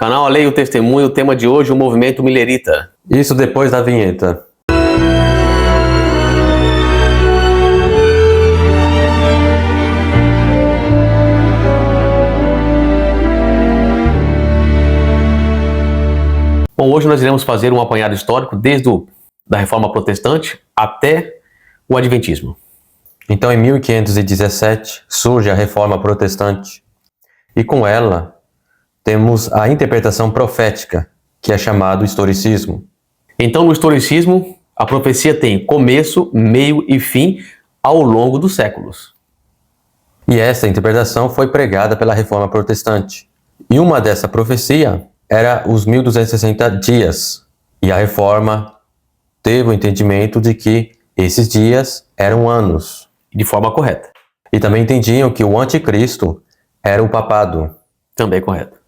Canal A Lei e o Testemunho, o tema de hoje, o movimento Millerita. Isso depois da vinheta. Bom, hoje nós iremos fazer um apanhado histórico desde da Reforma Protestante até o Adventismo. Então, em 1517, surge a Reforma Protestante. E com ela, temos a interpretação profética, que é chamado historicismo. Então, no historicismo, a profecia tem começo, meio e fim ao longo dos séculos. E essa interpretação foi pregada pela Reforma Protestante. E uma dessa profecia era os 1260 dias. E a Reforma teve o entendimento de que esses dias eram anos. De forma correta. E também entendiam que o anticristo era o papado. Também correto.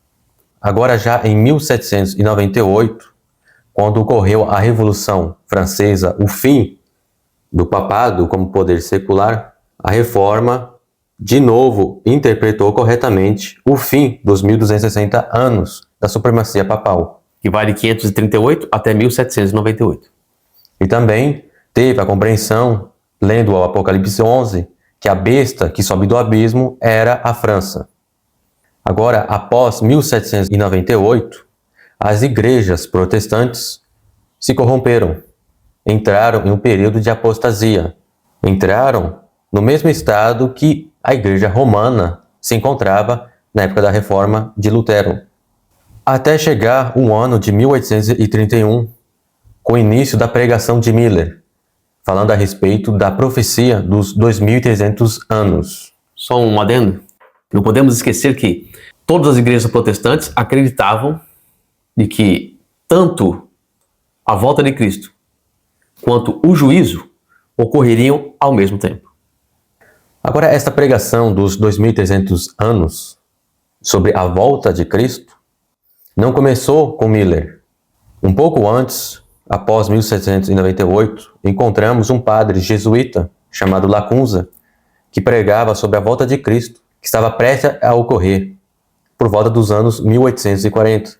Agora já em 1798, quando ocorreu a Revolução Francesa, o fim do papado como poder secular, a Reforma de novo interpretou corretamente o fim dos 1260 anos da supremacia papal. Que vai de 538 até 1798. E também teve a compreensão, lendo o Apocalipse 11, que a besta que sobe do abismo era a França. Agora, após 1798, as igrejas protestantes se corromperam, entraram em um período de apostasia, entraram no mesmo estado que a igreja romana se encontrava na época da Reforma de Lutero, até chegar o ano de 1831, com o início da pregação de Miller, falando a respeito da profecia dos 2300 anos. Só um adendo. Não podemos esquecer que todas as igrejas protestantes acreditavam de que tanto a volta de Cristo quanto o juízo ocorreriam ao mesmo tempo. Agora, esta pregação dos 2300 anos sobre a volta de Cristo não começou com Miller. Um pouco antes, após 1798, encontramos um padre jesuíta chamado Lacunza, que pregava sobre a volta de Cristo, que estava prestes a ocorrer por volta dos anos 1840.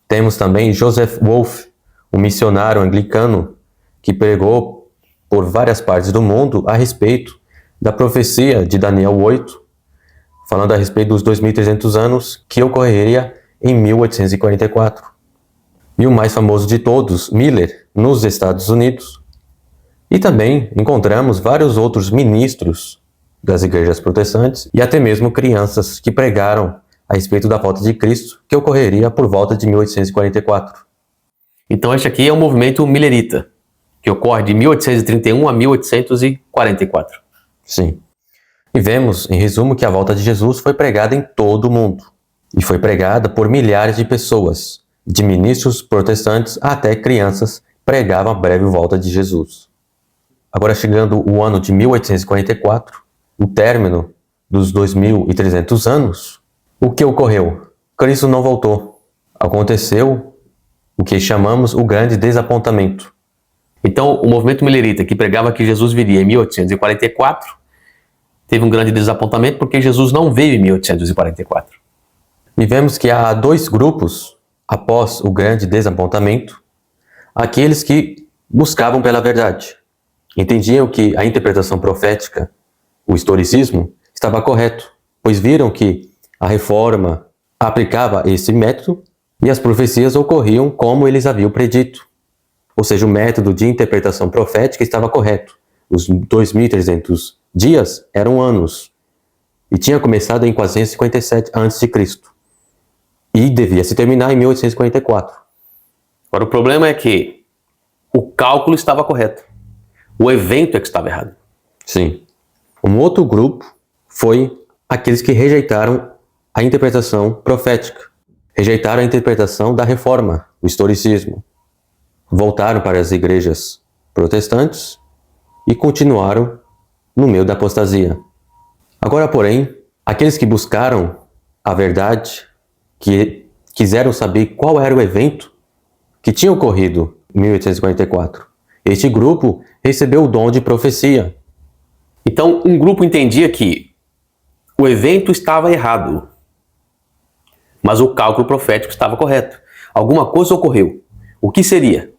Temos também Joseph Wolff, um missionário anglicano que pregou por várias partes do mundo a respeito da profecia de Daniel 8, falando a respeito dos 2300 anos que ocorreria em 1844. E o mais famoso de todos, Miller, nos Estados Unidos. E também encontramos vários outros ministros das igrejas protestantes e até mesmo crianças que pregaram a respeito da volta de Cristo, que ocorreria por volta de 1844. Então este aqui é o movimento Millerita, que ocorre de 1831 a 1844. Sim. E vemos, em resumo, que a volta de Jesus foi pregada em todo o mundo. E foi pregada por milhares de pessoas, de ministros protestantes até crianças, pregavam a breve volta de Jesus. Agora, chegando o ano de 1844, o término dos 2300 anos, o que ocorreu? Cristo não voltou. Aconteceu o que chamamos o grande desapontamento. Então, o movimento Millerita, que pregava que Jesus viria em 1844, teve um grande desapontamento porque Jesus não veio em 1844. E vemos que há dois grupos, após o grande desapontamento, aqueles que buscavam pela verdade. Entendiam que a interpretação profética, o historicismo, estava correto, pois viram que a Reforma aplicava esse método e as profecias ocorriam como eles haviam predito. Ou seja, o método de interpretação profética estava correto. Os 2300 dias eram anos e tinha começado em 457 a.C. e devia se terminar em 1844. Agora, o problema é que o cálculo estava correto. O evento é que estava errado. Sim. Um outro grupo foi aqueles que rejeitaram a interpretação profética. Rejeitaram a interpretação da Reforma, o historicismo. Voltaram para as igrejas protestantes e continuaram no meio da apostasia. Agora, porém, aqueles que buscaram a verdade, que quiseram saber qual era o evento que tinha ocorrido em 1844, este grupo recebeu o dom de profecia. Então, um grupo entendia que o evento estava errado. Mas o cálculo profético estava correto. Alguma coisa ocorreu. O que seria?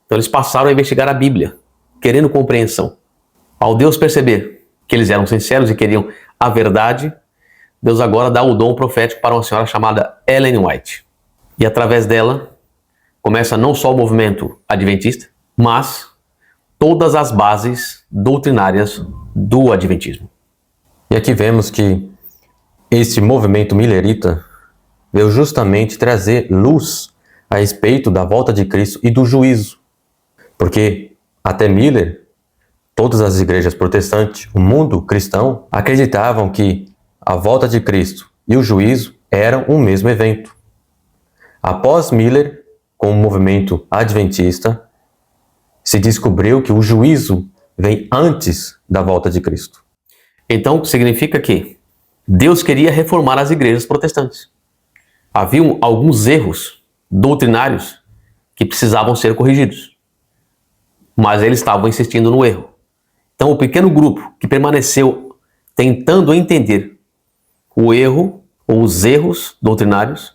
Então eles passaram a investigar a Bíblia, querendo compreensão. Ao Deus perceber que eles eram sinceros e queriam a verdade, Deus agora dá o dom profético para uma senhora chamada Ellen White. E através dela, começa não só o movimento adventista, mas todas as bases doutrinárias do adventismo. E aqui vemos que este movimento millerita veio justamente trazer luz a respeito da volta de Cristo e do juízo. Porque até Miller, todas as igrejas protestantes, o mundo cristão, acreditavam que a volta de Cristo e o juízo eram o mesmo evento. Após Miller, com o movimento adventista, se descobriu que o juízo vem antes da volta de Cristo. Então, significa que Deus queria reformar as igrejas protestantes. Haviam alguns erros doutrinários que precisavam ser corrigidos, mas eles estavam insistindo no erro. Então, o pequeno grupo que permaneceu tentando entender o erro ou os erros doutrinários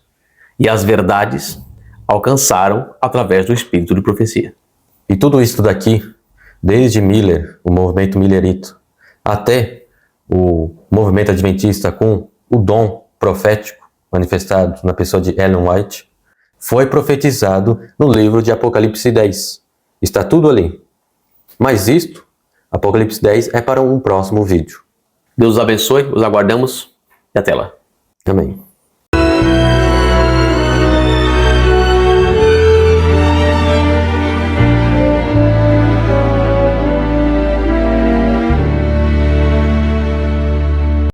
e as verdades alcançaram através do espírito de profecia. E tudo isso daqui, desde Miller, o movimento millerito, até o movimento adventista com o dom profético manifestado na pessoa de Ellen White, foi profetizado no livro de Apocalipse 10. Está tudo ali. Mas isto, Apocalipse 10, é para um próximo vídeo. Deus os abençoe, os aguardamos e até lá. Amém.